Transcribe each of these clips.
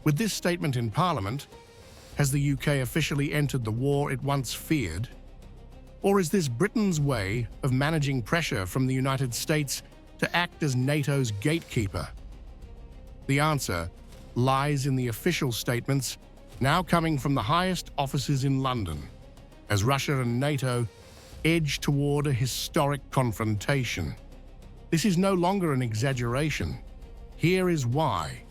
With this statement in Parliament, has the UK officially entered the war it once feared? Or is this Britain's way of managing pressure from the United States to act as NATO's gatekeeper? The answer lies in the official statements now coming from the highest offices in London, as Russia and NATO edge toward a historic confrontation. This is no longer an exaggeration. Here is why.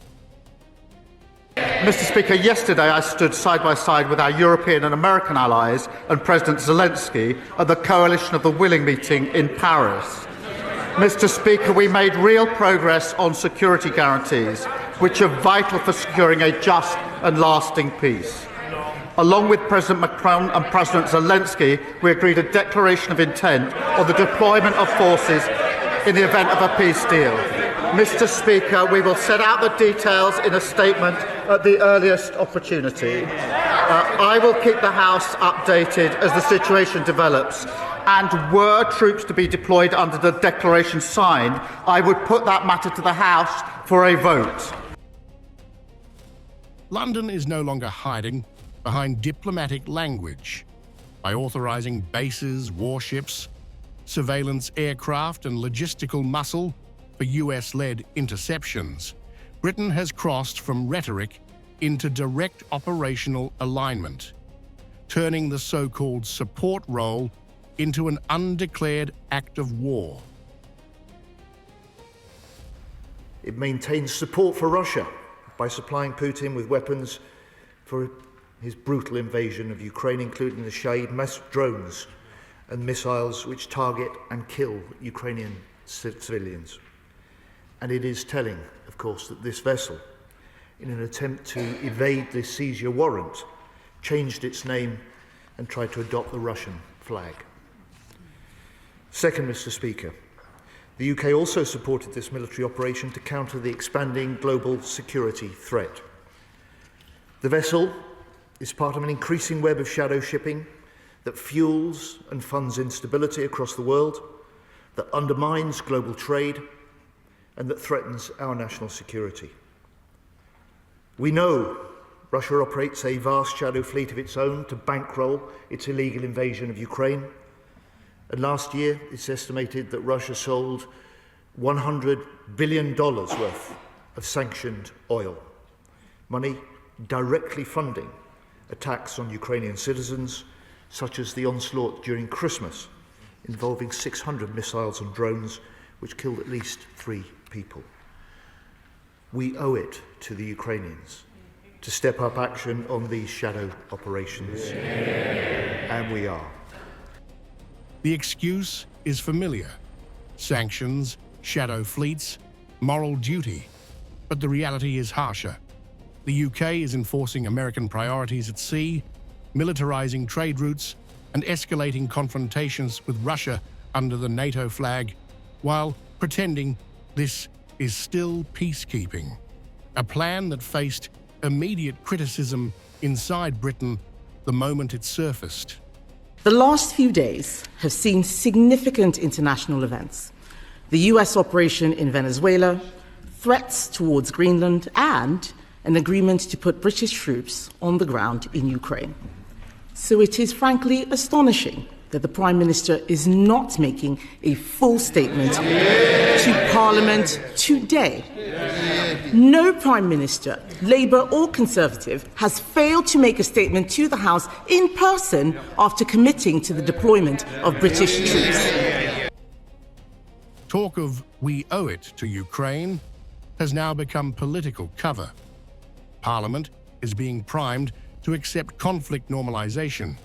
Mr. Speaker, yesterday I stood side by side with our European and American allies and President Zelensky at the Coalition of the Willing meeting in Paris. Mr. Speaker, we made real progress on security guarantees, which are vital for securing a just and lasting peace. Along with President Macron and President Zelensky, we agreed a declaration of intent on the deployment of forces in the event of a peace deal. Mr. Speaker, we will set out the details in a statement at the earliest opportunity. I will keep the House updated as the situation develops, and were troops to be deployed under the declaration signed, I would put that matter to the House for a vote. London is no longer hiding behind diplomatic language. By authorizing bases, warships, surveillance aircraft, and logistical muscle for US-led interceptions, Britain has crossed from rhetoric into direct operational alignment, turning the so-called support role into an undeclared act of war. It maintains support for Russia by supplying Putin with weapons for his brutal invasion of Ukraine, including the Shahed mass drones and missiles which target and kill Ukrainian civilians. And it is telling, of course, that this vessel, in an attempt to evade the seizure warrant, changed its name and tried to adopt the Russian flag. Second, Mr. Speaker, the UK also supported this military operation to counter the expanding global security threat. The vessel is part of an increasing web of shadow shipping that fuels and funds instability across the world, that undermines global trade, and that threatens our national security. We know Russia operates a vast shadow fleet of its own to bankroll its illegal invasion of Ukraine. And last year, it's estimated that Russia sold $100 billion worth of sanctioned oil, money directly funding attacks on Ukrainian citizens, such as the onslaught during Christmas, involving 600 missiles and drones, which killed at least 3 people. We owe it to the Ukrainians to step up action on these shadow operations, and we are. The excuse is familiar: sanctions, shadow fleets, moral duty. But the reality is harsher. The UK is enforcing American priorities at sea, militarizing trade routes, and escalating confrontations with Russia under the NATO flag, while pretending this is still peacekeeping. A plan that faced immediate criticism inside Britain the moment it surfaced. The last few days have seen significant international events: the US operation in Venezuela, threats towards Greenland, and an agreement to put British troops on the ground in Ukraine. So it is frankly astonishing that the Prime Minister is not making a full statement to Parliament today. No Prime Minister, Labour or Conservative, has failed to make a statement to the House in person after committing to the deployment of British troops. Talk of "we owe it to Ukraine" has now become political cover. Parliament is being primed to accept conflict normalization,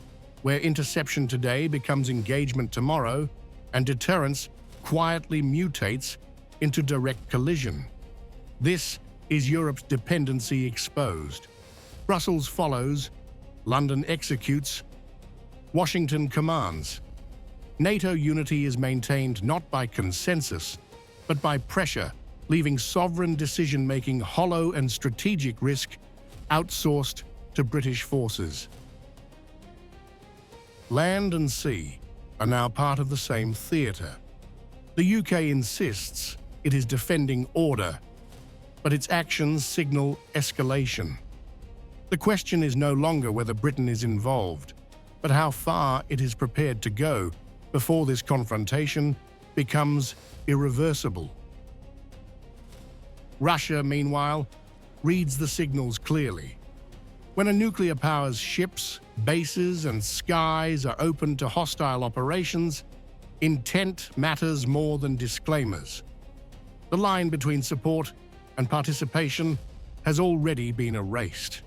where interception today becomes engagement tomorrow, and deterrence quietly mutates into direct collision. This is Europe's dependency exposed. Brussels follows, London executes, Washington commands. NATO unity is maintained not by consensus, but by pressure, leaving sovereign decision-making hollow and strategic risk outsourced to British forces. Land and sea are now part of the same theatre. The UK insists it is defending order, but its actions signal escalation. The question is no longer whether Britain is involved, but how far it is prepared to go before this confrontation becomes irreversible. Russia, meanwhile, reads the signals clearly. When a nuclear power's ships, bases, and skies are open to hostile operations, intent matters more than disclaimers. The line between support and participation has already been erased.